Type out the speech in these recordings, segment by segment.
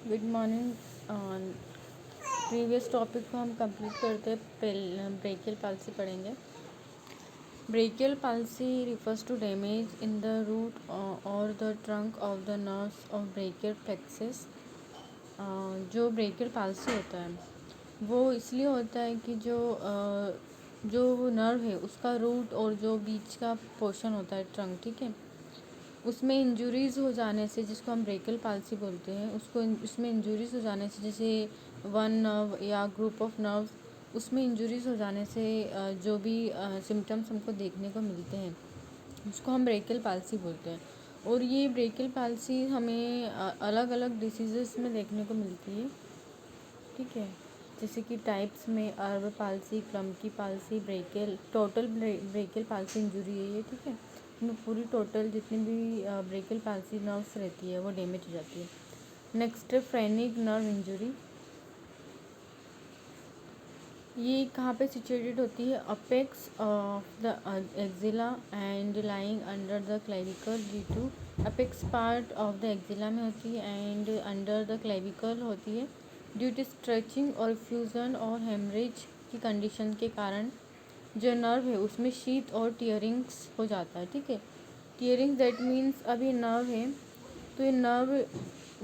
Good morning. Previous topic को हम complete करते हैं। ब्रेकियल पाल्सी पढ़ेंगे। Brachial palsy refers to damage in the root और the trunk of the nerves of brachial plexus. जो brachial palsy होता है वो इसलिए होता है कि जो नर्व है उसका रूट और जो बीच का पोर्शन होता है ट्रंक, ठीक है, उसमें इंजुरीज़ हो जाने से, जिसको हम ब्रेकियल पाल्सी बोलते हैं, उसमें इंजुरीज़ हो जाने से, जैसे वन नर्व या ग्रुप ऑफ नर्व्स, उसमें इंजुरीज़ हो जाने से जो भी सिम्टम्स हमको देखने को मिलते हैं उसको हम ब्रेकियल पाल्सी बोलते हैं। और ये ब्रेकियल पाल्सी हमें अलग अलग डिसीज़ेस में देखने को मिलती है, ठीक है, जैसे कि टाइप्स में Erb palsy, Klumpke palsy, total brachial palsy injury है ये, ठीक है। इसमें पूरी टोटल जितनी भी ब्रेकियल पाल्सी नर्व्स रहती है वो डैमेज हो जाती है। नेक्स्ट फ्रेनिक नर्व इंजरी, ये कहाँ पे सिचुएटेड होती है? Apex of the axilla and lying under the clavicle due to, apex part of the axilla में होती है एंड अंडर द क्लेविकल होती है ड्यू टू स्ट्रेचिंग और फ्यूज़न और हेमरेज की कंडीशन के कारण जो नर्व है उसमें शीथ और टीयरिंग्स हो जाता है, ठीक है। टीयरिंग्स दैट मीन्स अब ये नर्व है तो ये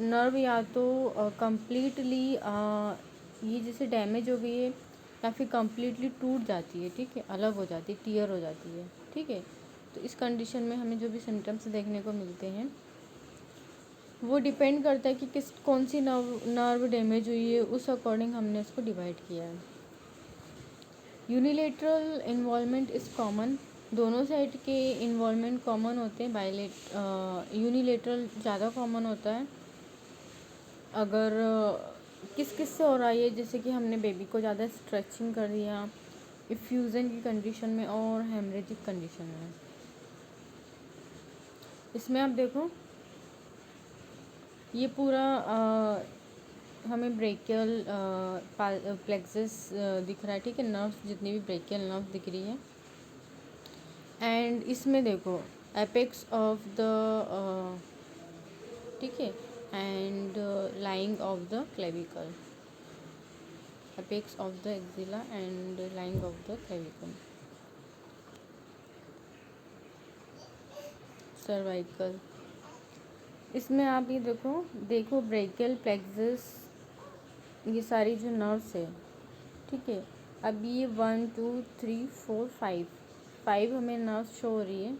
नर्व या तो कम्प्लीटली ये जैसे डैमेज हो गई है या फिर कम्प्लीटली टूट जाती है, ठीक है, अलग हो जाती है, टीयर हो जाती है, ठीक है। तो इस कंडीशन में हमें जो भी सिम्टम्स देखने को मिलते हैं वो डिपेंड करता है कि कौन सी नर्व डैमेज हुई है, उस अकॉर्डिंग हमने उसको डिवाइड किया है। यूनिलेटरल इन्वॉल्वमेंट इज़ कॉमन, दोनों साइड के इन्वॉल्वमेंट कॉमन होते हैं। यूनिलेटरल ज़्यादा कॉमन होता है अगर किस से हो रहा है, जैसे कि हमने बेबी को ज़्यादा स्ट्रेचिंग कर दिया, इफ्यूज़न की कंडीशन में और हेमरेजिक कंडीशन में। इसमें आप देखो ये पूरा हमें ब्रेकियल प्लेक्सस दिख रहा है, ठीक है, नर्व्स जितनी भी ब्रेकियल नर्व दिख रही है। एंड इसमें देखो एपेक्स ऑफ द, ठीक है, and lying of the clavicle, apex of the axilla and lying of the clavicle, cervical. इसमें आप ये देखो ब्रेकियल प्लेक्सस, ये सारी जो नर्व्स है, ठीक है। अब ये 1 2 3 4 5 हमें नर्व्स शो हो रही है।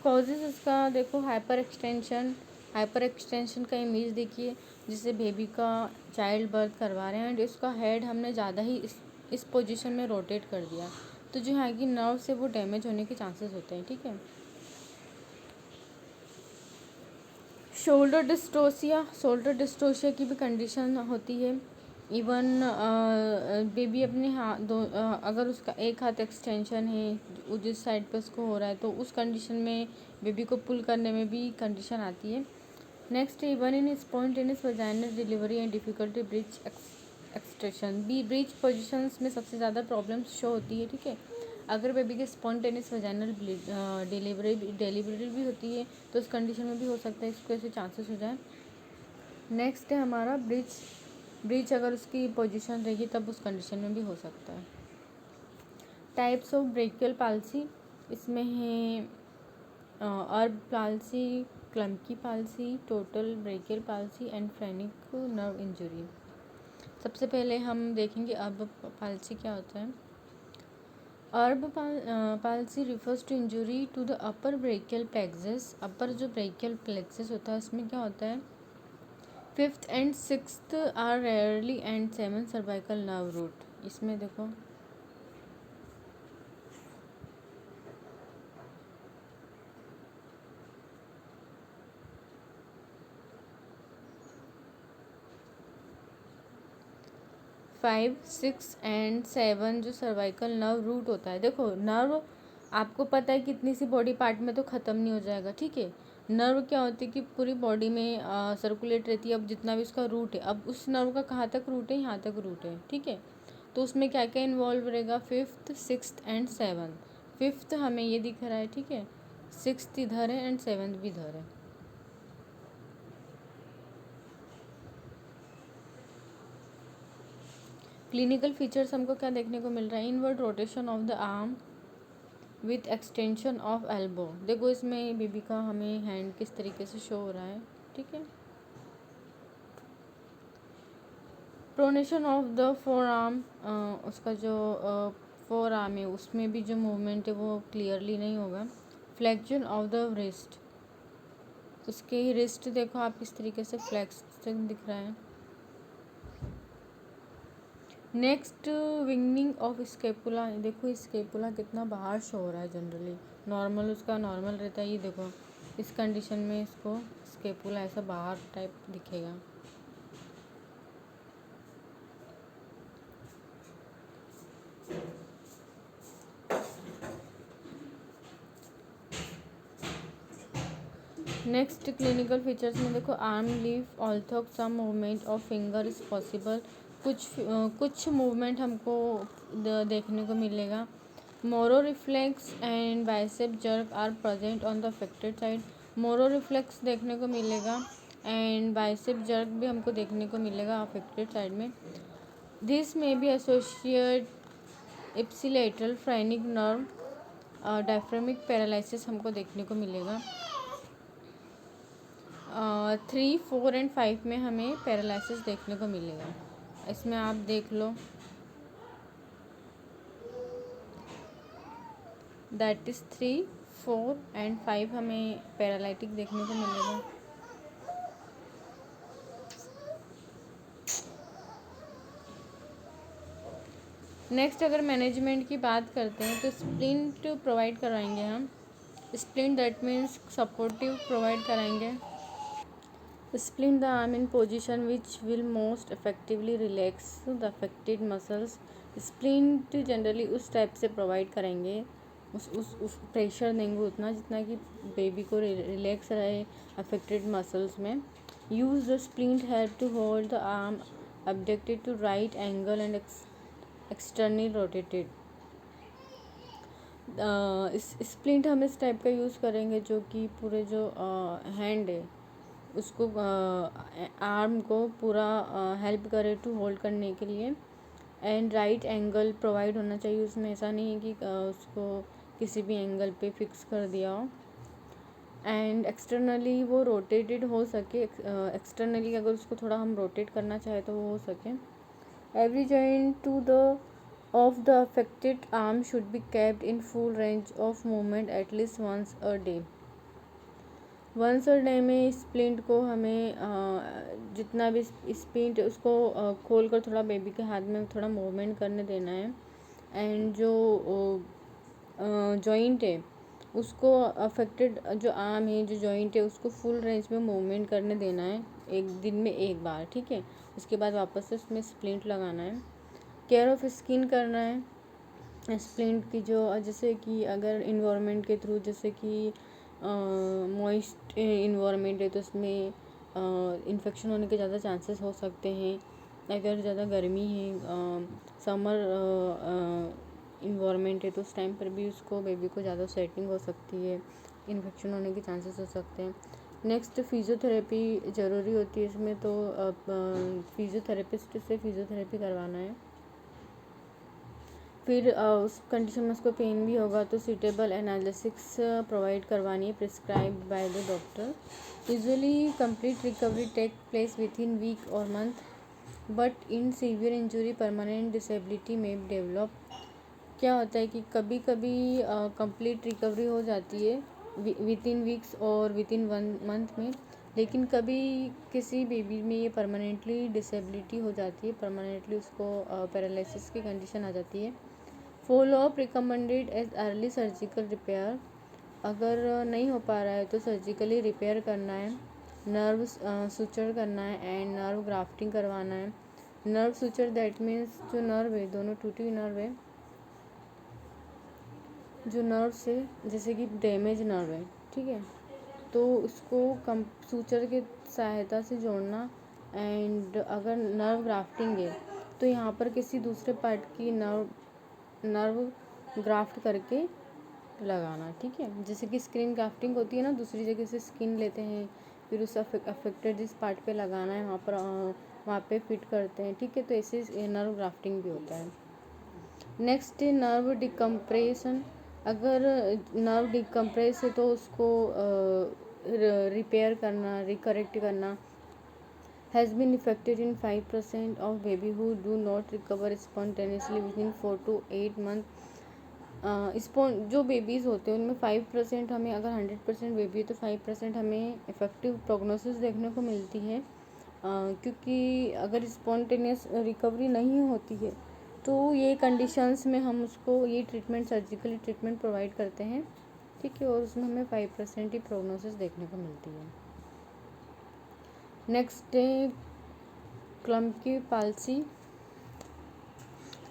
कॉजेज़ इसका देखो हाइपर एक्सटेंशन का इमेज देखिए, जिससे बेबी का चाइल्ड बर्थ करवा रहे हैं एंड इसका हेड हमने ज़्यादा ही इस पोजीशन में रोटेट कर दिया, तो जो यहाँ की नर्व से वो डैमेज होने के चांसेस होते हैं, ठीक है। शोल्डर डिस्टोसिया की भी कंडीशन होती है। इवन बेबी अपने अगर उसका एक हाथ एक्सटेंशन है जिस साइड पे उसको हो रहा है तो उस कंडीशन में बेबी को पुल करने में भी कंडीशन आती है। Next, even in spontaneous vaginal delivery and difficulty breach extraction, breach positions में सबसे ज़्यादा प्रॉब्लम्स शो होती है, ठीक है। अगर बेबी के स्पॉन्टेनियस वजाइनल डिलीवरी भी होती है तो उस कंडीशन में भी हो सकता है इसको ऐसे चांसेस हो जाए। नेक्स्ट है हमारा ब्रीच अगर उसकी पोजीशन रहेगी तब उस कंडीशन में भी हो सकता है। टाइप्स ऑफ ब्रेकियल पाल्सी, इसमें है Erb palsy, Klumpke palsy, total brachial palsy and phrenic nerve injury. सबसे पहले हम देखेंगे अर्ब पाल्सी क्या होता है। Erb palsy refers to injury to the upper brachial plexus, upper जो ब्रेकियल प्लेक्सस होता है उसमें क्या होता है, 5th and 6th are rarely and 7 cervical nerve root. इसमें देखो फाइव 6 एंड 7 जो सर्वाइकल नर्व रूट होता है, देखो नर्व आपको पता है कितनी सी बॉडी पार्ट में तो ख़त्म नहीं हो जाएगा, ठीक है। नर्व क्या होती है कि पूरी बॉडी में सर्कुलेट रहती है। अब जितना भी उसका रूट है, अब उस नर्व का कहाँ तक रूट है, यहाँ तक रूट है, ठीक है। तो उसमें क्या क्या इन्वॉल्व रहेगा, fifth, sixth and seventh. Fifth हमें ये दिख रहा है, ठीक है, सिक्स्थ इधर है एंड सेवन्थ भी इधर है। क्लिनिकल फीचर्स हमको क्या देखने को मिल रहा है, inward rotation of the arm with extension of elbow. देखो इसमें बेबी का हमें हैंड किस तरीके से शो हो रहा है, ठीक है। Pronation of the four arm, उसका जो फोर आर्म है उसमें भी जो मूवमेंट है वो क्लियरली नहीं होगा। फ्लेक्शन ऑफ द रिस्ट, उसके रिस्ट देखो आप किस तरीके से फ्लेक्स दिख रहा है। नेक्स्ट विंगनिंग ऑफ स्केपुला, देखो स्केपुला कितना बाहर शो हो रहा है। जनरली नॉर्मल उसका नॉर्मल रहता है, ये देखो इस कंडीशन में इसको स्केपुला ऐसा बाहर टाइप दिखेगा। नेक्स्ट क्लिनिकल फीचर्स में देखो arm lift although some movement of finger is possible, कुछ मूवमेंट हमको देखने को मिलेगा। Moro reflex and bicep jerk are present on the affected side, Moro reflex देखने को मिलेगा एंड बाइसेप जर्क भी हमको देखने को मिलेगा अफेक्टेड साइड में। दिस में be associate ipsilateral phrenic nerve diaphragmatic paralysis हमको देखने को मिलेगा। 3, 4 एंड 5 में हमें पैरालिसिस देखने को मिलेगा। इसमें आप देख लो, दैट इज़ 3, 4 एंड 5 हमें पैरालिटिक देखने को मिलेगा। नेक्स्ट अगर मैनेजमेंट की बात करते हैं तो स्प्लिंट प्रोवाइड कराएंगे हम। Splint that means supportive provide कराएंगे। Splint the arm in position which will most effectively relax the affected muscles. Splint generally उस टाइप से प्रोवाइड करेंगे, उस प्रेशर देंगे उतना जितना कि बेबी को रिलैक्स रहे अफेक्टेड मसल्स में। Use the splint help to hold the arm abducted to right angle and externally rotated। इस स्प्लिंट हम इस टाइप का यूज़ करेंगे जो कि पूरे जो हैंड है उसको आर्म को पूरा हेल्प करे टू होल्ड करने के लिए। एंड राइट एंगल प्रोवाइड होना चाहिए उसमें, ऐसा नहीं है कि उसको किसी भी एंगल पे फिक्स कर दिया हो। एंड एक्सटर्नली वो रोटेटेड हो सके, एक्सटर्नली अगर उसको थोड़ा हम रोटेट करना चाहे तो वो हो सके। Every joint to the of the affected arm should be kept in full range of movement at least once a day. Once a day में स्प्लिंट को हमें जितना भी स्प्लिंट उसको खोल कर थोड़ा बेबी के हाथ में थोड़ा मूवमेंट करने देना है। एंड जो जॉइंट है उसको अफेक्टेड जो आर्म है जो जॉइंट है उसको फुल रेंज में मूवमेंट करने देना है एक दिन में एक बार, ठीक है। उसके बाद वापस से उसमें स्प्लिंट लगाना है। केयर ऑफ स्किन करना है स्प्लिंट की, जो जैसे कि अगर इन्वायरमेंट के थ्रू, जैसे कि मॉइस्ट इन्वायरमेंट है तो उसमें इन्फेक्शन होने के ज़्यादा चांसेस हो सकते हैं। अगर ज़्यादा गर्मी है, समर इन्वायरमेंट है तो उस टाइम पर भी उसको बेबी को ज़्यादा स्वेटिंग हो सकती है, इन्फेक्शन होने के चांसेस हो सकते हैं। नेक्स्ट फिजियोथेरेपी ज़रूरी होती है इसमें, तो फिजियोथेरेपिस्ट से फिजियोथेरेपी करवाना है। फिर उस कंडीशन में उसको पेन भी होगा तो सूटेबल एनालिसिक्स प्रोवाइड करवानी है prescribed by the doctor. Usually complete recovery take place within week और month, but in severe injury permanent disability में डेवलप। क्या होता है कि कभी कभी कंप्लीट रिकवरी हो जाती है विद इन वीक्स और विद इन 1 मंथ में, लेकिन कभी किसी बेबी में ये परमानेंटली डिसेबिलिटी हो जाती है, परमानेंटली उसको पैरालिसिस की कंडीशन आ जाती है। Follow up recommended as early surgical repair, अगर नहीं हो पा रहा है तो सर्जिकली रिपेयर करना है। नर्व सुचर करना है एंड नर्व ग्राफ्टिंग करवाना है। नर्व सुचर दैट मीन्स जो नर्व है, दोनों टूटी हुई नर्व है, जो नर्व से जैसे कि डैमेज नर्व है, ठीक है, तो उसको सूचर के सहायता से जोड़ना। एंड अगर नर्व ग्राफ्टिंग है तो यहाँ पर किसी दूसरे पार्ट की नर्व ग्राफ्ट करके लगाना, ठीक है। जैसे कि स्क्रीन ग्राफ्टिंग होती है ना, दूसरी जगह से स्किन लेते हैं, फिर उस अफेक्टेड जिस पार्ट पे लगाना है वहाँ पे फिट करते हैं, ठीक है। तो ऐसे नर्व ग्राफ्टिंग भी होता है। Next nerve decompression. अगर नर्व डिकम्प्रेस है तो उसको रिपेयर करना, रिकरेक्ट करना। Has been affected in 5% of baby who do not recover spontaneously within 4 to 8 month. जो बेबीज़ होते हैं उनमें 5% हमें, अगर 100% बेबी है तो 5% हमें इफ़ेक्टिव प्रोग्नोसिस देखने को मिलती है, क्योंकि अगर स्पॉन्टेनियस रिकवरी नहीं होती है तो ये कंडीशंस में हम उसको ये ट्रीटमेंट, सर्जिकली ट्रीटमेंट प्रोवाइड करते हैं, ठीक है। और उसमें हमें 5% ही प्रोग्नोसिस देखने को मिलती है। नेक्स्ट है Klumpke palsy.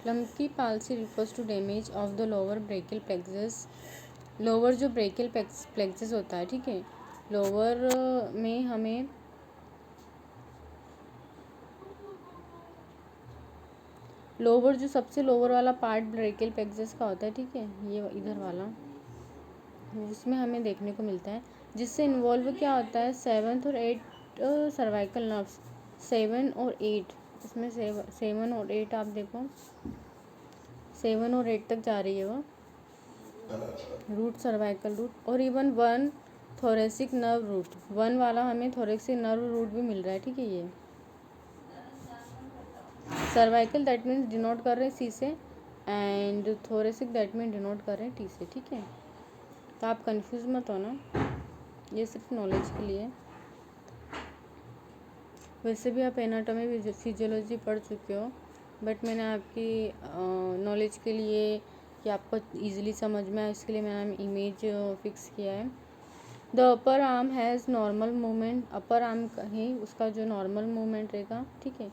Klumpke palsy refers to damage of the lower brachial plexus. Lower जो ब्रेकियल प्लेक्सस होता है, ठीक है, लोअर में हमें लोअर जो सबसे लोअर वाला पार्ट ब्रेकियल प्लेक्सस का होता है, ठीक है, ये इधर वाला, उसमें हमें देखने को मिलता है, जिससे इन्वॉल्व क्या होता है 7th और 8th सर्वाइकल नर्व्स। 7 और 8, इसमें 7 और 8 आप देखो, 7 और 8 तक जा रही है वो रूट, सर्वाइकल रूट, और इवन 1 थोरेसिक नर्व रूट। 1 वाला हमें थोरेसिक नर्व रूट भी मिल रहा है, ठीक है। ये सर्वाइकल दैट मीन्स डिनोट कर रहे हैं सी से, and thoracic that mean denote कर रहे हैं टी से, ठीक है। तो आप कंफ्यूज मत होना, ये सिर्फ नॉलेज के लिए। वैसे भी आप एनाटॉमी फिजियोलॉजी पढ़ चुके हो, बट मैंने आपकी नॉलेज के लिए कि आपको ईजिली समझ में आए इसके लिए मैंने इमेज फिक्स किया है। The upper arm has normal movement. Upper arm है उसका जो नॉर्मल मूवमेंट रहेगा, ठीक है,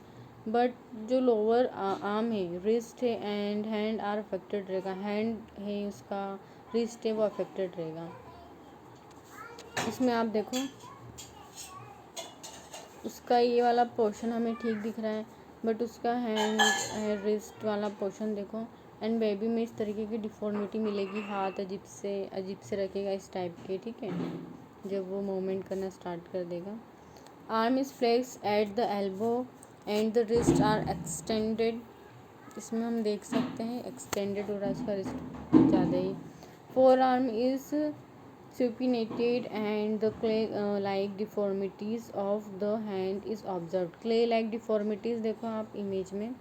बट जो लोअर आर्म है, रिस्ट है एंड हैंड आर अफेक्टेड रहेगा। हैंड है उसका, रिस्ट है, वो अफेक्टेड रहेगा। इसमें आप देखो उसका ये वाला पोर्शन हमें ठीक दिख रहा है, बट उसका हैंड रिस्ट वाला पोर्शन देखो, एंड बेबी में इस तरीके की डिफॉर्मिटी मिलेगी, हाथ अजीब से रखेगा इस टाइप के, ठीक है, जब वो मूवमेंट करना स्टार्ट कर देगा। Arm is flex at the elbow and the wrist are extended. इसमें हम देख सकते हैं एक्सटेंडेड हो रहा है इसका रिस्ट ज़्यादा ही। Forearm is supinated and the clay-like deformities of the hand is observed. Clay-like deformities देखो आप इमेज में।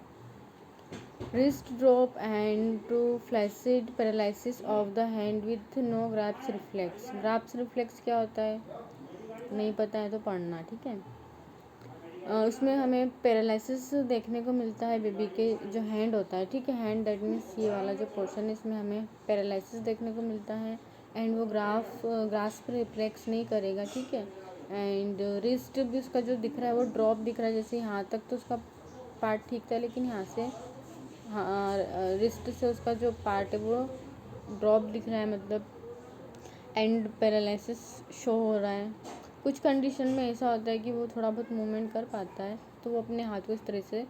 Wrist drop and to flaccid paralysis of the hand with no grasp reflex. grasp reflex क्या होता है नहीं पता है तो पढ़ना, ठीक है। उसमें हमें पैरालिसिस देखने को मिलता है बेबी के जो हैंड होता है, ठीक है, हैंड दैट मीन्स ये वाला जो पोर्शन है इसमें हमें पैरालिसिस देखने को मिलता है, एंड वो ग्रास्प रिफ्लेक्स नहीं करेगा, ठीक है। एंड रिस्ट भी उसका जो दिख रहा है वो ड्रॉप दिख रहा है, जैसे यहाँ तक तो उसका पार्ट ठीक था, लेकिन यहाँ से रिस्ट से उसका जो पार्ट है वो ड्रॉप दिख रहा है, मतलब एंड पैरालिसिस शो हो रहा है। कुछ कंडीशन में ऐसा होता है कि वो थोड़ा बहुत मूवमेंट कर पाता है, तो वो अपने हाथ को इस तरह से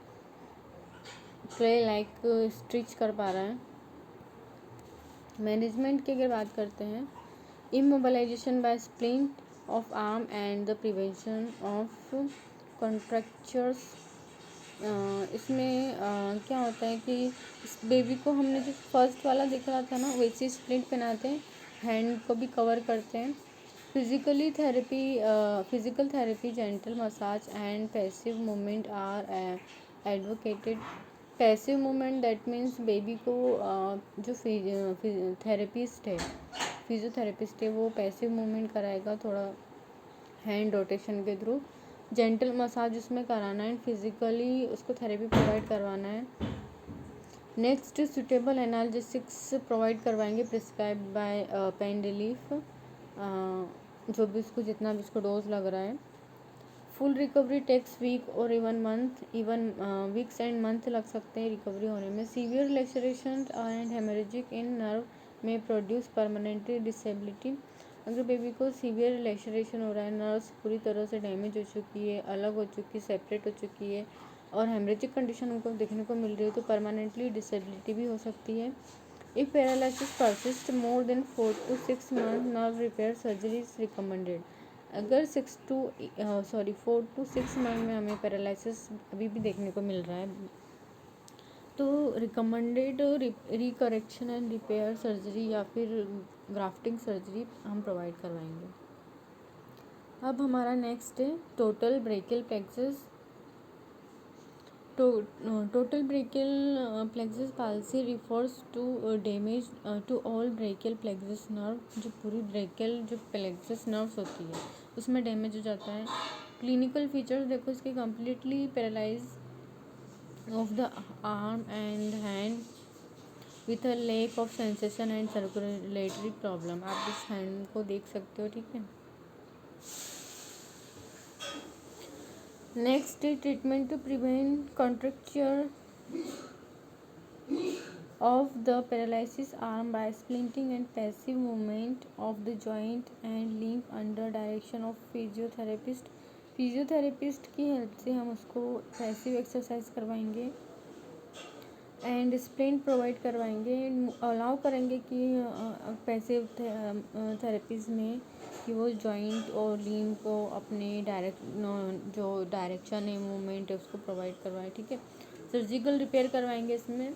क्ले लाइक स्ट्रिच कर पा रहा है। मैनेजमेंट की अगर बात करते हैं, immobilisation by splint of arm and the prevention of contractures. इसमें क्या होता है कि इस बेबी को हमने जो फर्स्ट वाला दिख रहा था ना, वैसे स्प्लिंट पहनाते हैं, हैंड को भी कवर करते हैं। Physical therapy, gentle massage and passive movement are advocated. Passive movement that means baby को जो थेरेपिस्ट है, फिजियोथेरेपिस्ट है, वो पैसिव मूवमेंट कराएगा थोड़ा हैंड रोटेशन के थ्रू। जेंटल मसाज उसमें कराना है, फिजिकली उसको थेरेपी प्रोवाइड करवाना है। नेक्स्ट सुटेबल एनाल्जेसिक्स प्रोवाइड करवाएंगे प्रिस्क्राइब बाय पेन रिलीफ, जो भी उसको जितना भी उसको डोज लग रहा है। फुल रिकवरी टेक्स वीक और even month, even weeks and month लग सकते हैं रिकवरी होने में। Severe laceration and haemorrhagic in nerve में प्रोड्यूस परमानेंटली डिसेबिलिटी। अगर बेबी को सीवियर लेसरेशन हो रहा है, नर्व्स पूरी तरह से डैमेज हो चुकी है, अलग हो चुकी है, सेपरेट हो चुकी है, और हेमरेजिक कंडीशन हमको देखने को मिल रही है तो परमानेंटली डिसेबिलिटी भी हो सकती है। If paralysis persist more than 4 to 6 months, nerve repair surgery is recommended. अगर 4 to 6 मंथ में हमें पैरालिसिस अभी भी देखने को मिल रहा है तो रिकमेंडेड रिकरेक्शन एंड रिपेयर सर्जरी या फिर ग्राफ्टिंग सर्जरी हम प्रोवाइड करवाएंगे। अब हमारा नेक्स्ट है total brachial plexus. Total brachial plexus palsy refers to damage to all brachial plexus nerve. जो पूरी ब्रेकियल जो प्लेक्सस नर्व्स होती है उसमें डैमेज हो जाता है। क्लिनिकल फीचर्स देखो इसके completely paralyse of the arm and hand with a lack of sensation and circulatory problem। आप इस हैंड को देख सकते हो, ठीक है। Next treatment to prevent contracture of the paralysis arm by splinting and passive movement of the joint and limb under direction of physiotherapist। Physiotherapist की help से हम उसको पैसिव एक्सरसाइज करवाएंगे एंड स्प्लिंट प्रोवाइड करवाएंगे। अलाउ करेंगे कि passive therapies में कि वो जॉइंट और लीम को अपने जो डायरेक्शन है मूवमेंट है उसको प्रोवाइड करवाएं, ठीक है। सर्जिकल रिपेयर करवाएंगे इसमें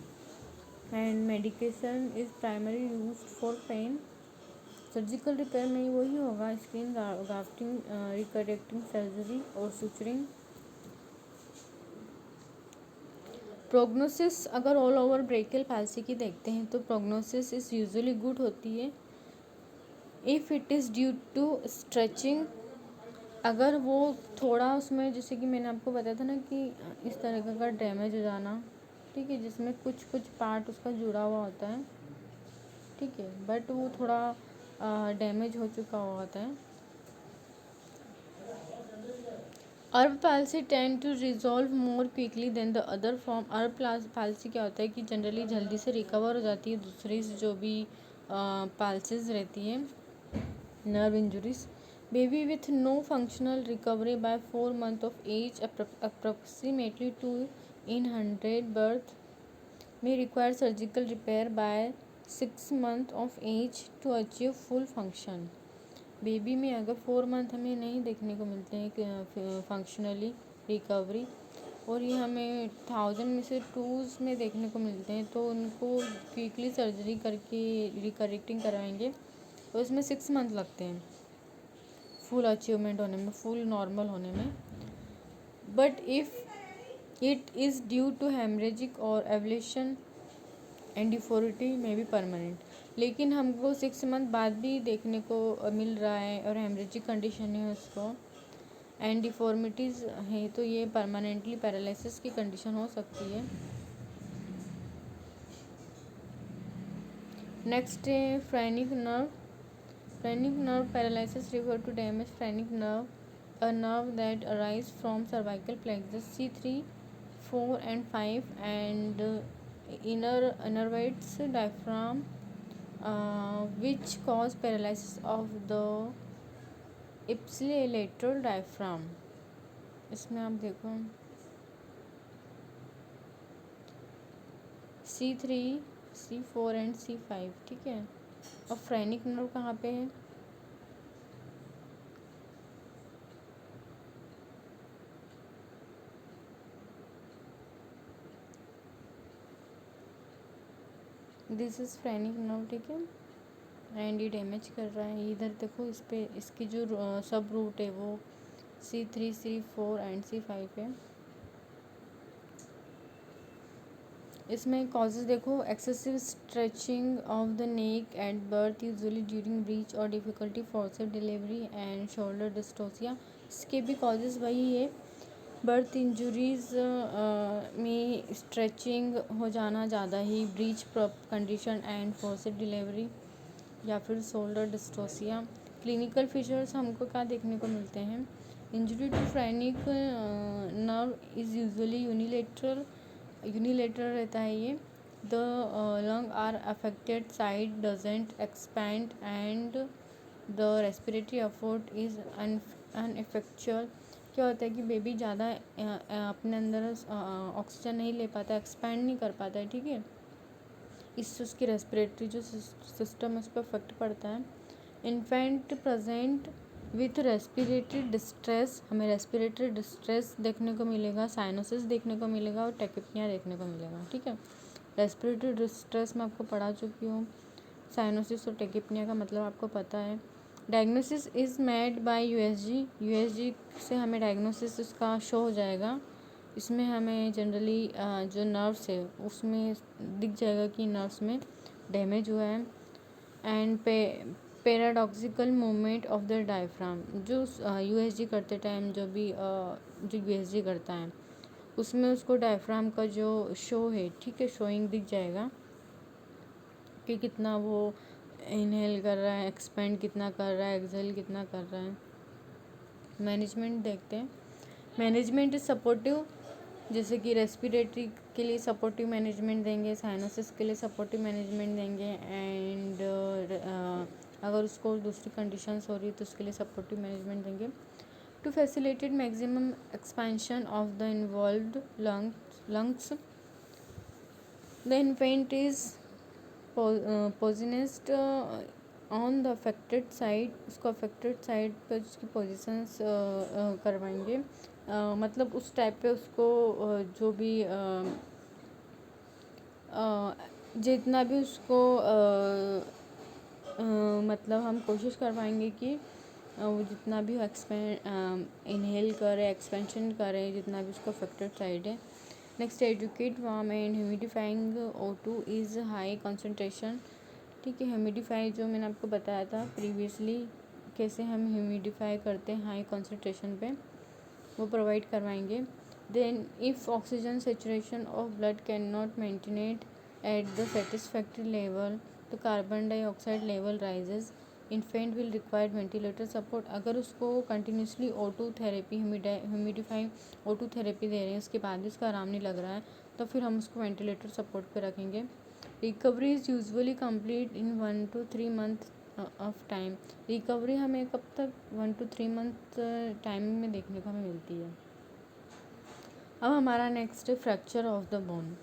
and medication is primary used for pain. Surgical repair में ही वही होगा, स्किन ग्राफ्टिंग, रिकरेक्टिंग सर्जरी और सुचरिंग। प्रोग्नोसिस अगर ऑल ओवर ब्रेकियल पैल्सी की देखते हैं तो प्रोग्नोसिस इज़ यूजुअली गुड होती है if it is due to stretching. अगर वो थोड़ा उसमें जैसे कि मैंने आपको बताया था ना कि इस तरह का डैमेज हो जाना, ठीक है, जिसमें कुछ पार्ट उसका जुड़ा हुआ होता है, ठीक है, बट वो थोड़ा डैमेज हो चुका होता है। Erb palsy tend to resolve more quickly than the other form. Erb palsy क्या होता है कि जनरली जल्दी से रिकवर हो जाती है दूसरी जो भी पाल्सीज रहती है, nerve injuries. Baby with no functional recovery by 4 months of age, approximately 2 in 100 birth may require surgical repair by 6 months of age to achieve full function। Baby में अगर 4 मंथ हमें नहीं देखने को मिलते हैं फंक्शनली रिकवरी और ये हमें 1000 में से 2 में देखने को मिलते हैं तो उनको क्विकली सर्जरी करके रिकरेक्टिंग करवाएंगे तो इसमें 6 मंथ लगते हैं फुल अचीवमेंट होने में, फुल नॉर्मल होने में। But if it is due to haemorrhagic और एवलेशन एंड डिफॉर्मिटी में भी परमानेंट। लेकिन हमको 6 मंथ बाद भी देखने को मिल रहा है और हेमरेजिक कंडीशन है उसको एंड डिफॉर्मिटीज़ है तो ये परमानेंटली पैरालिसिस की कंडीशन हो सकती है। नेक्स्ट है phrenic nerve. Phrenic nerve paralysis refer to damage phrenic nerve, a nerve that arise from cervical plexus C3, 4 and 5 and innervates diaphragm which cause paralysis of the ipsilateral diaphragm। इसमें आप देखो C3, C4 and C5, ठीक है। और phrenic nerve कहाँ पे है? This is phrenic nerve, ठीक है, एंड ये डैमेज कर रहा है। इधर देखो इस पे इसकी जो सब रूट है वो C3, C4 एंड C5 है। इसमें कॉजेज देखो excessive stretching of the neck at birth usually during breech और difficulty forced delivery and shoulder dystocia. इसके भी कॉजेज वही है, बर्थ इंजरीज में स्ट्रेचिंग हो जाना ज़्यादा ही, breech condition and forced delivery या फिर शोल्डर डिस्टोसिया। क्लिनिकल फीचर्स हमको क्या देखने को मिलते हैं? Injury to phrenic nerve is usually unilateral रहता है ये। The lung are affected, side doesn't expand and the respiratory effort is ineffectual. क्या होता है कि बेबी ज़्यादा अपने अंदर ऑक्सीजन नहीं ले पाता, एक्सपैंड नहीं कर पाता है, ठीक है। इससे उसकी रेस्पिरेटरी जो सिस्टम है उस पर इफेक्ट पड़ता है। Infant present with respiratory distress, हमें रेस्पिरेटरी डिस्ट्रेस देखने को मिलेगा, साइनोसिस देखने को मिलेगा और टेकिपनिया देखने को मिलेगा, ठीक है। रेस्पिरेटरी डिस्ट्रेस मैं आपको पढ़ा चुकी हूँ, साइनोसिस और टेकिपनिया का मतलब आपको पता है। Diagnosis is made by USG से हमें डायग्नोसिस उसका शो हो जाएगा। इसमें हमें जनरली जो नर्व्स है उसमें दिख जाएगा कि नर्व्स में डैमेज हुआ है। And paradoxical movement of the diaphragm, जो यूएसजी करते टाइम जो यूएसजी करता है उसमें उसको डायफ्राम का जो शो है, ठीक है, शोइंग दिख जाएगा कि कितना वो इनहेल कर रहा है, एक्सपेंड कितना कर रहा है, एक्सहेल कितना कर रहा है। मैनेजमेंट देखते हैं। मैनेजमेंट इज सपोर्टिव, जैसे कि रेस्पिरेटरी के लिए सपोर्टिव मैनेजमेंट देंगे, साइनोसिस के लिए सपोर्टिव मैनेजमेंट देंगे, एंड अगर उसको दूसरी कंडीशंस हो रही तो उसके लिए सपोर्टिव मैनेजमेंट देंगे। To facilitate maximum expansion of the involved lungs, the infant is positioned on the affected side, उसको अफेक्टेड साइड पर उसकी पोजिशंस करवाएंगे। मतलब उस टाइप पे उसको जो भी जितना भी उसको मतलब हम कोशिश करवाएंगे कि वो जितना भी इनहेल करे, एक्सपेंशन करे, जितना भी उसका अफेक्टेड साइड है। Next, educate warm and humidifying O2 is high concentration, ठीक है। ह्यूमिडिफाई जो मैंने आपको बताया था प्रीवियसली, कैसे हम ह्यूमिडिफाई करते हैं हाई कंसनट्रेशन पे, वो प्रोवाइड करवाएंगे। Then if oxygen saturation of blood can not maintained at the satisfactory level, तो carbon dioxide level rises, infant will require ventilator support. अगर उसको continuously O2 therapy, humidify O2 therapy दे रहे हैं, उसके बाद भी उसका आराम नहीं लग रहा है, तो फिर हम उसको वेंटिलेटर सपोर्ट पे रखेंगे। Recovery is usually complete in 1 to 3 month of time. Recovery हमें कब तक 1 to 3 मंथ टाइम में देखने को हमें मिलती है। अब हमारा नेक्स्ट है fracture of the bone.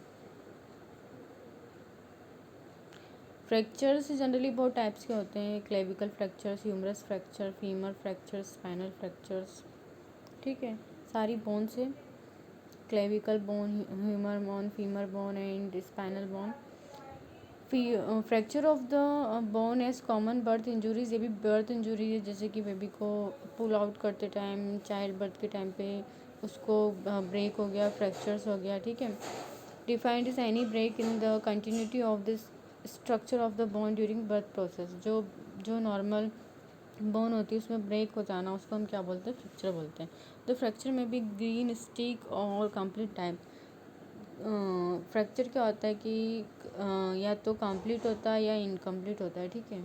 Fractures generally बहुत टाइप्स के होते हैं, clavicle fractures, humerus fracture, femur fractures, spinal fractures, ठीक है। सारी बोन से, clavicle bone, humerus bone, femur bone and spinal bone. Fracture of the bone as common birth injuries, ये भी बर्थ इंजरी है, जैसे कि बेबी को पुल आउट करते टाइम, चाइल्ड बर्थ के टाइम पे उसको ब्रेक हो गया, फ्रैक्चर्स हो गया, ठीक है। Defined is any break in the continuity of this structure of the bone during birth process, जो नॉर्मल बोन होती है उसमें ब्रेक हो जाना, उसको हम क्या बोलते हैं, फ्रैक्चर बोलते हैं। तो फ्रैक्चर में भी ग्रीन स्टिक और कंप्लीट टाइप। फ्रैक्चर क्या होता है कि या तो कंप्लीट होता है या इनकम्प्लीट होता है, ठीक है।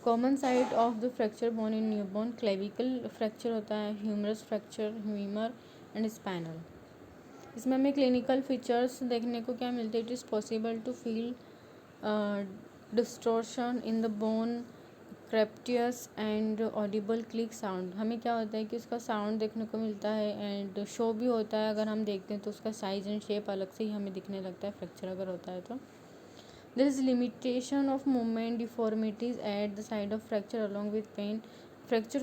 Common site of the fracture bone in newborn, clavicle fracture होता है, humerus fracture, humerus and spinal. इसमें हमें क्लिनिकल फीचर्स देखने को क्या मिलते हैं। It is possible to feel distortion in the bone, crepitus and audible click sound. हमें क्या होता है कि उसका साउंड देखने को मिलता है एंड शो भी होता है। अगर हम देखते हैं तो उसका साइज एंड शेप अलग से ही हमें दिखने लगता है फ्रैक्चर अगर होता है तो। There is limitation of movement, deformities at the side of fracture along with pain. Fracture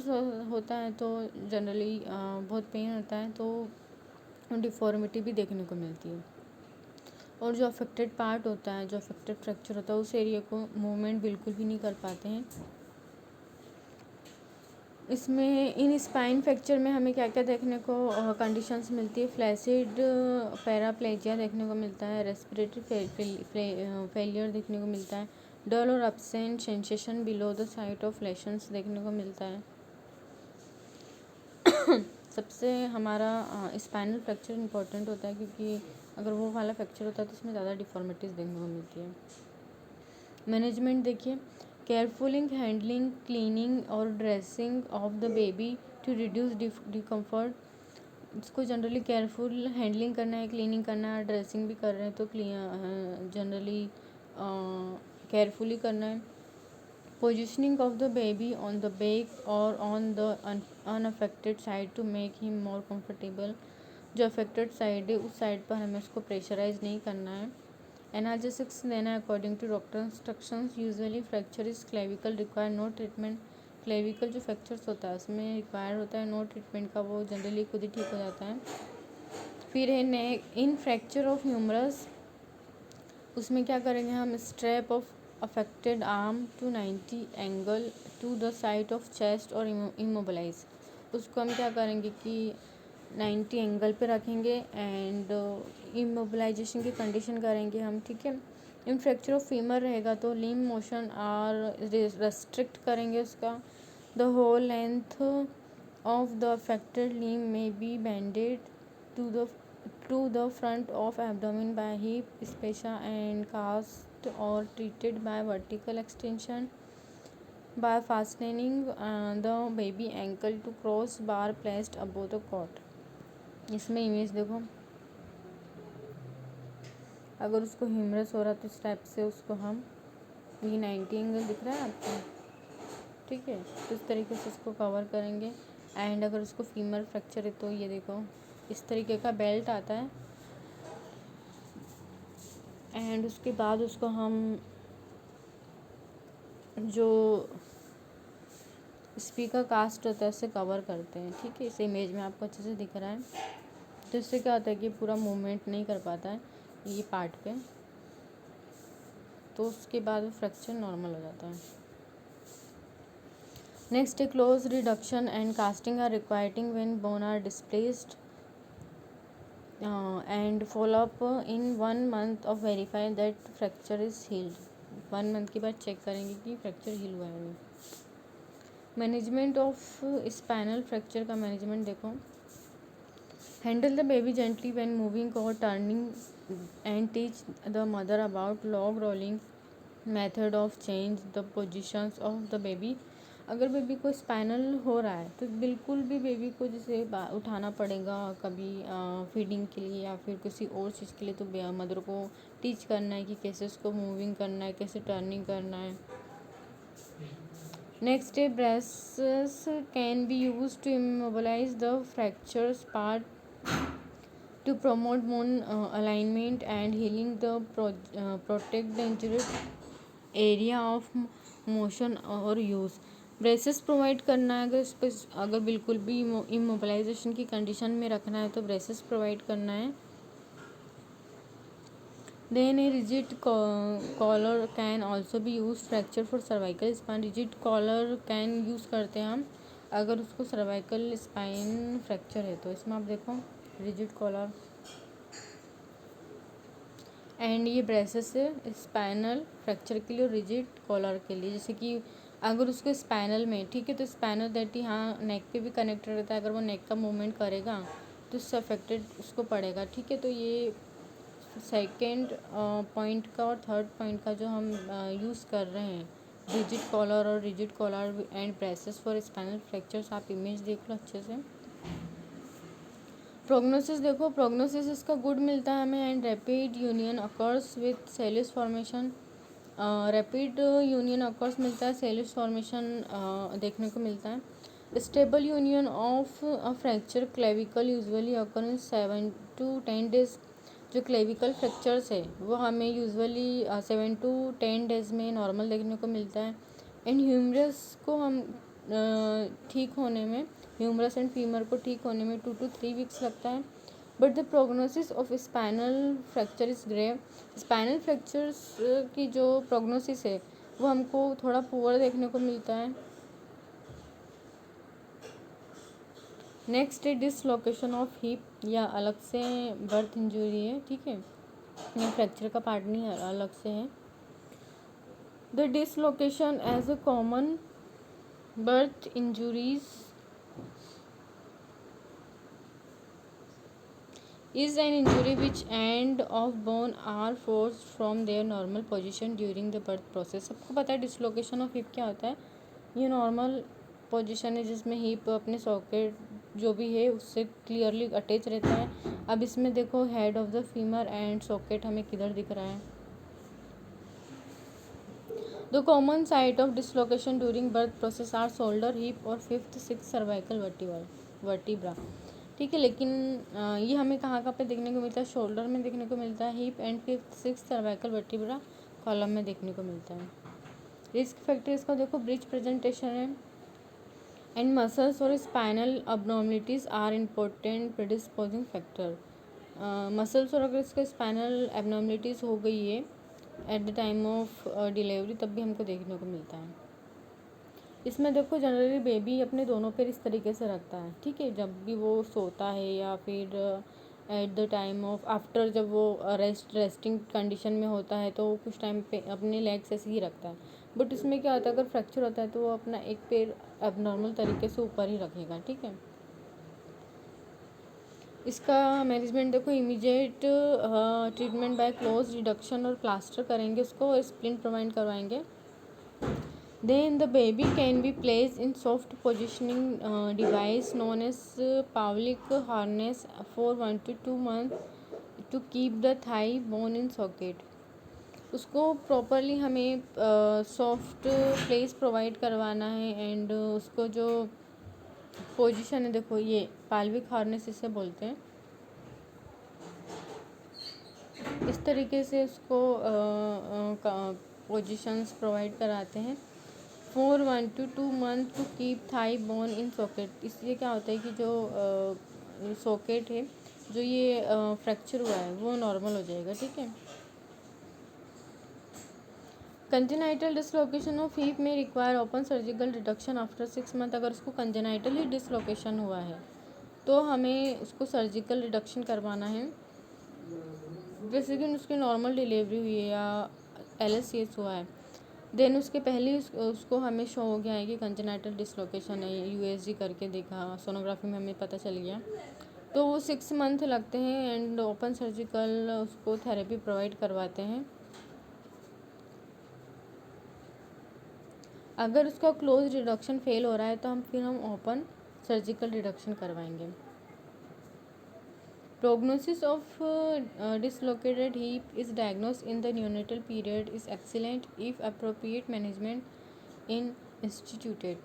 होता है तो जनरली बहुत पेन होता है, तो डिफॉर्मिटी भी देखने को मिलती है। और जो अफेक्टेड पार्ट होता है, जो अफेक्टेड फ्रैक्चर होता है, उस एरिया को मूवमेंट बिल्कुल भी नहीं कर पाते हैं। इसमें इन स्पाइन फ्रैक्चर में हमें क्या क्या देखने को कंडीशंस मिलती है। फ्लैसिड पैराप्लेजिया देखने को मिलता है, रेस्पिरेटरी फेलियर देखने को मिलता है, डल और absent sensation below the site of lesions देखने को मिलता है। सबसे हमारा स्पाइनल फ्रैक्चर इंपॉर्टेंट होता है, क्योंकि अगर वो वाला फ्रैक्चर होता है तो उसमें ज़्यादा डिफॉर्मिटीज़ देखने को मिलती है। मैनेजमेंट देखिए, केयरफुल हैंडलिंग, क्लीनिंग और dressing of the baby to reduce discomfort. इसको जनरली केयरफुल हैंडलिंग करना है, क्लीनिंग करना है, ड्रेसिंग भी कर रहे हैं तो जनरली केयरफुली करना है। Positioning of the baby on the back or on the unaffected side to make him more comfortable. जो अफेक्टेड साइड है उस साइड पर हमें उसको प्रेशराइज नहीं करना है. एनाल्जेसिक्स देना है according to doctor instructions. Usually fracture is clavicle require no treatment. Clavicle जो फ्रैक्चर्स होता है उसमें रिक्वायर होता है नो ट्रीटमेंट का, वो जनरली खुद ही ठीक हो जाता है. फिर है neck in fracture of humerus. उसमें क्या करेंगे हम, strap of affected arm to 90 angle to the side of chest और इमोबलाइज. उसको हम क्या करेंगे कि 90 एंगल पे रखेंगे एंड इमोबलाइजेशन की कंडीशन करेंगे हम. ठीक है. इन फ्रैक्चर ऑफ फीमर रहेगा तो लिम्ब मोशन और रेस्ट्रिक्ट करेंगे उसका. The whole length of the affected limb में be banded to the front of abdomen by hip fascia and cast or treated by vertical extension by fastening the baby ankle to cross bar placed above the cot. इसमें image देखो, अगर उसको humerus हो रहा तो इस type से उसको हम, ये 90 एंगल दिख रहा है आपको, ठीक है, तो इस तरीके से उसको कवर करेंगे. एंड अगर उसको फीमर फ्रैक्चर है तो ये देखो इस तरीके का बेल्ट आता है. एंड उसके बाद उसको हम जो स्पीकर कास्ट होता है उससे कवर करते हैं. ठीक है. इस इमेज में आपको अच्छे से दिख रहा है. तो इससे क्या होता है कि पूरा मूवमेंट नहीं कर पाता है ये पार्ट पे, तो उसके बाद वो फ्रैक्चर नॉर्मल हो जाता है. Next, close reduction and casting are required when bone are displaced and follow up in 1 month of verify that fracture is healed. 1 month के बाद चेक करेंगे कि फ्रैक्चर हील हुआ है. मैनेजमेंट ऑफ स्पाइनल फ्रैक्चर का मैनेजमेंट देखो. Handle the baby gently when moving और turning and teach the mother about log rolling method of change the positions of the baby. अगर बेबी को spinal हो रहा है तो बिल्कुल भी बेबी को जैसे उठाना पड़ेगा कभी फीडिंग के लिए या फिर किसी और चीज़ के लिए, तो मदर को टीच करना है कि कैसे उसको मूविंग करना है, कैसे टर्निंग करना है. नेक्स्ट है braces can be use to immobilise the fractures part to promote bone alignment and healing, the protect the injured area of motion और यूज़. ब्रेसेस प्रोवाइड करना है अगर बिल्कुल भी इमोबलाइजेशन की कंडीशन में रखना है तो ब्रेसेस प्रोवाइड करना है. Then a rigid collar can also be use fracture for cervical spine. Rigid collar can use करते हैं हम अगर उसको सर्वाइकल स्पाइन फ्रैक्चर है. तो इसमें आप देखो रिजिड कॉलर एंड ये ब्रेसेस है स्पाइनल फ्रैक्चर के लिए और रिजिड कॉलर के लिए. जैसे कि अगर उसको स्पाइनल में, ठीक है, तो स्पाइनल दैट ही हाँ नेक पे भी कनेक्टेड रहता है. अगर वो नेक का मूवमेंट करेगा तो उससे अफेक्टेड उसको पड़ेगा. ठीक है. तो ये सेकेंड पॉइंट का और थर्ड पॉइंट का जो हम यूज़ कर रहे हैं रिजिड कॉलर और rigid collar and braces for spinal fractures, आप इमेज देख लो अच्छे से. प्रोग्नोसिस देखो. प्रोग्नोसिस इसका गुड मिलता है हमें and rapid union occurs with callus formation. Rapid union occurs मिलता है, सेल्यूस फॉर्मेशन देखने को मिलता है. Stable union of a fracture clavicle usually occur in 7 to 10 days. जो क्लेविकल फ्रैक्चर्स है वो हमें यूजुअली 7 to 10 days में नॉर्मल देखने को मिलता है. एंड ह्यूमरस को हम ठीक होने में, ह्यूमरस एंड फीमर को ठीक होने में 2 to 3 weeks लगता है. But the prognosis of spinal fracture is grave. Spinal fractures की जो प्रोग्नोसिस है वो हमको थोड़ा पुअर देखने को मिलता है. नेक्स्ट है डिसलोकेशन ऑफ हिप, या अलग से बर्थ इंजरी है. ठीक है. ये फ्रैक्चर का पार्ट नहीं है, अलग से है. The dislocation as a common birth injuries is an injury which end of bone are forced from their normal position during the birth process. सबको पता है डिसलोकेशन ऑफ हिप क्या होता है. ये नॉर्मल पोजीशन है जिसमें हिप अपने सॉकेट जो भी है उससे क्लियरली अटैच रहता है. अब इसमें देखो head of the femur and socket हमें किधर दिख रहा है. The common site of dislocation during birth process are shoulder, hip और फिफ्थ सिक्स सर्वाइकल वर्टिब्रा। ठीक है, लेकिन ये हमें कहाँ कहाँ पे देखने को मिलता है? शोल्डर में देखने को मिलता है, hip and fifth six cervical vertebra column में देखने को मिलता है। रिस्क फैक्टर्स का देखो, ब्रिज प्रेजेंटेशन है एंड मसल्स और spinal abnormalities are important predisposing factor. Muscles और अगर इसका स्पाइनल एबनॉर्मलिटीज़ हो गई है at the time of delivery, तब भी हमको देखने को मिलता है। इसमें देखो जनरली बेबी अपने दोनों पैर इस तरीके से रखता है, ठीक है, जब भी वो सोता है या फिर eight the time of after, जब वो रेस्टिंग कंडीशन में होता है तो कुछ टाइम पे अपने लेग्स ऐसे ही रखता है। बट इसमें क्या होता है, अगर फ्रैक्चर होता है तो वो अपना एक पैर एबनॉर्मल तरीके से ऊपर ही रखेगा, ठीक है। इसका मैनेजमेंट देखो, immediate treatment bye close reduction और प्लास्टर करेंगे उसको, और स्प्लिंट प्रोवाइड करवाएंगे। Then the baby can be placed in soft positioning device known as Pavlik harness for 1 to 2 months to keep the thigh bone in socket. उसको properly हमें soft place provide करवाना है and उसको जो position है, देखो ये पाल्विक हार्नेस इसे बोलते हैं। इस तरीके से उसको पोजीशंस प्रोवाइड कराते हैं for 1 to 2 months to keep thigh bone in socket. इसलिए क्या होता है कि जो सॉकेट है, जो ये फ्रैक्चर हुआ है, वो नॉर्मल हो जाएगा, ठीक है। कंजेनाइटल डिसलोकेशन ऑफ हिप में require open surgical reduction after 6 months। अगर उसको कंजेनाइटल ही डिसलोकेशन हुआ है तो हमें उसको सर्जिकल रिडक्शन करवाना है। जैसे कि उसकी नॉर्मल डिलीवरी हुई है या LSCS हुआ है, देन उसके पहले उसको हमें शो हो गया है कि कंजेनाइटल डिसलोकेशन है, USG करके देखा, सोनोग्राफी में हमें पता चल गया, तो वो 6 month लगते हैं एंड ओपन सर्जिकल उसको थेरेपी प्रोवाइड करवाते हैं। अगर उसका क्लोज रिडक्शन फेल हो रहा है तो हम ओपन सर्जिकल रिडक्शन करवाएंगे। Prognosis of dislocated hip is diagnosed in the neonatal period is excellent if appropriate management in instituted।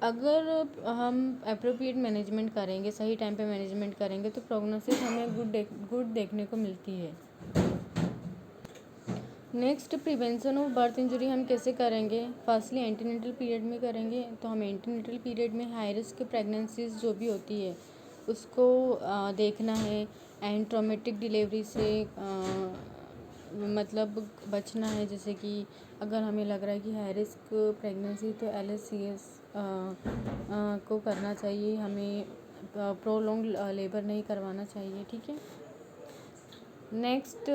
अगर हम अप्रोप्रिएट मैनेजमेंट करेंगे, सही टाइम पे मैनेजमेंट करेंगे तो प्रोग्नोसिस हमें गुड देखने को मिलती है। Next, prevention of birth injury हम कैसे करेंगे? फर्स्टली एंटीनेटल पीरियड में करेंगे, तो हम एंटीनेटल पीरियड में हाई रिस्क प्रेगनेंसीज जो भी होती है उसको देखना है एंड ट्रॉमेटिक डिलीवरी से मतलब बचना है। जैसे कि अगर हमें लग रहा है कि हाई रिस्क प्रेगनेंसी, तो LSCS को करना चाहिए, हमें प्रोलॉन्ग लेबर नहीं करवाना चाहिए, ठीक है। Next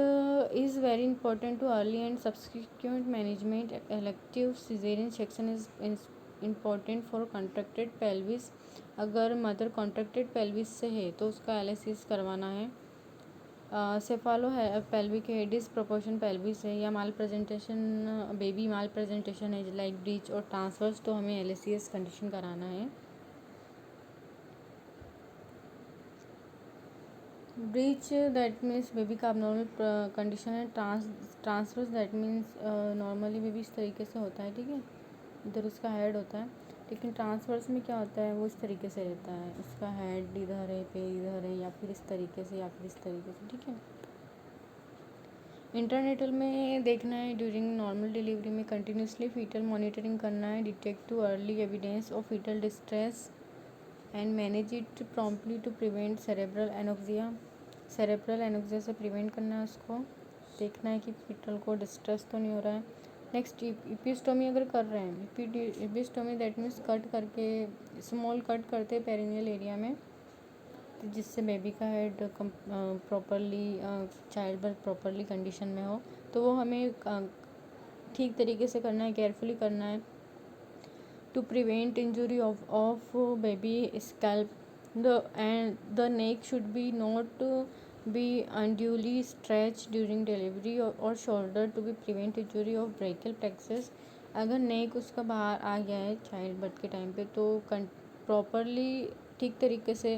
is very important too early and subsequent management. Elective caesarean section is important for contracted pelvis. अगर मदर कॉन्ट्रैक्टेड पेल्विस से है तो उसका LSCS करवाना है। सेफालो है पेल्विक है, डिसप्रोपोर्शन पेल्विस है या माल प्रेजेंटेशन, बेबी माल प्रेजेंटेशन है लाइक ब्रीच और ट्रांसवर्स, तो हमें LSCS कंडीशन कराना है। ब्रीच दैट मीन्स बेबी का अबनॉर्मल कंडीशन है। Transverse that means normally baby इस तरीके से होता है, ठीक है, इधर उसका हेड होता है, लेकिन ट्रांसवर्स में क्या होता है, वो इस तरीके से रहता है, उसका हेड इधर है, पैर इधर है, या फिर इस तरीके से या फिर इस तरीके से, ठीक है। इंटरनेटल में देखना है, ड्यूरिंग नॉर्मल डिलीवरी में कंटिन्यूसली फीटल मॉनिटरिंग करना है, detect to early evidence of foetal distress and manage it promptly to prevent cerebral anoxia. Cerebral anoxia से प्रिवेंट करना है, उसको देखना है कि फीटल को डिस्ट्रेस तो नहीं हो रहा है। नेक्स्ट, इपिस्टोमी अगर कर रहे हैं, इपिस्टोमी दैट मीन्स कट करके, स्मॉल कट करते हैं पेरिनियल एरिया में, जिससे बेबी का head properly, child birth properly condition में हो, तो वो हमें ठीक तरीके से करना है, केयरफुली करना है to prevent injury of baby scalp. The neck should be not be unduly stretched during delivery or shoulder to be prevent injury of brachial plexus। अगर नेक उसका बाहर आ गया है चाइल्ड बर्थ के टाइम पे तो प्रॉपरली ठीक तरीके से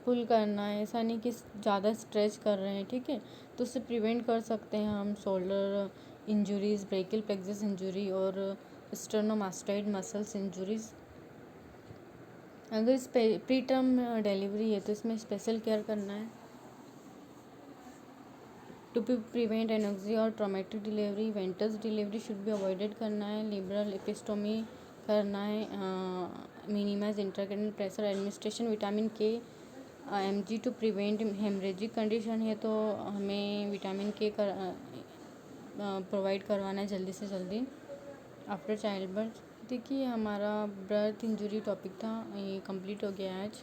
पुल करना है, ऐसा नहीं कि ज़्यादा स्ट्रेच कर रहे हैं, ठीक है, तो उससे प्रिवेंट कर सकते हैं हम shoulder injuries, brachial plexus injury और स्टर्नोमास्टोइड मसल्स इंजुरीज। अगर इस प्री टर्म डिलीवरी है तो इसमें स्पेशल केयर करना है। टू प्रिवेंट एनोक्सिया और traumatic delivery, ventouse delivery should be avoided करना है। लिबरल एपिस्टोमी करना है। Minimise intracranial pressure. Administration vitamin K mg to prevent haemorrhagic condition है तो हमें विटामिन के प्रोवाइड करवाना है जल्दी से जल्दी आफ्टर चाइल्ड बर्थ। देखिए हमारा बर्थ इंजरी टॉपिक था, ये कंप्लीट हो गया आज।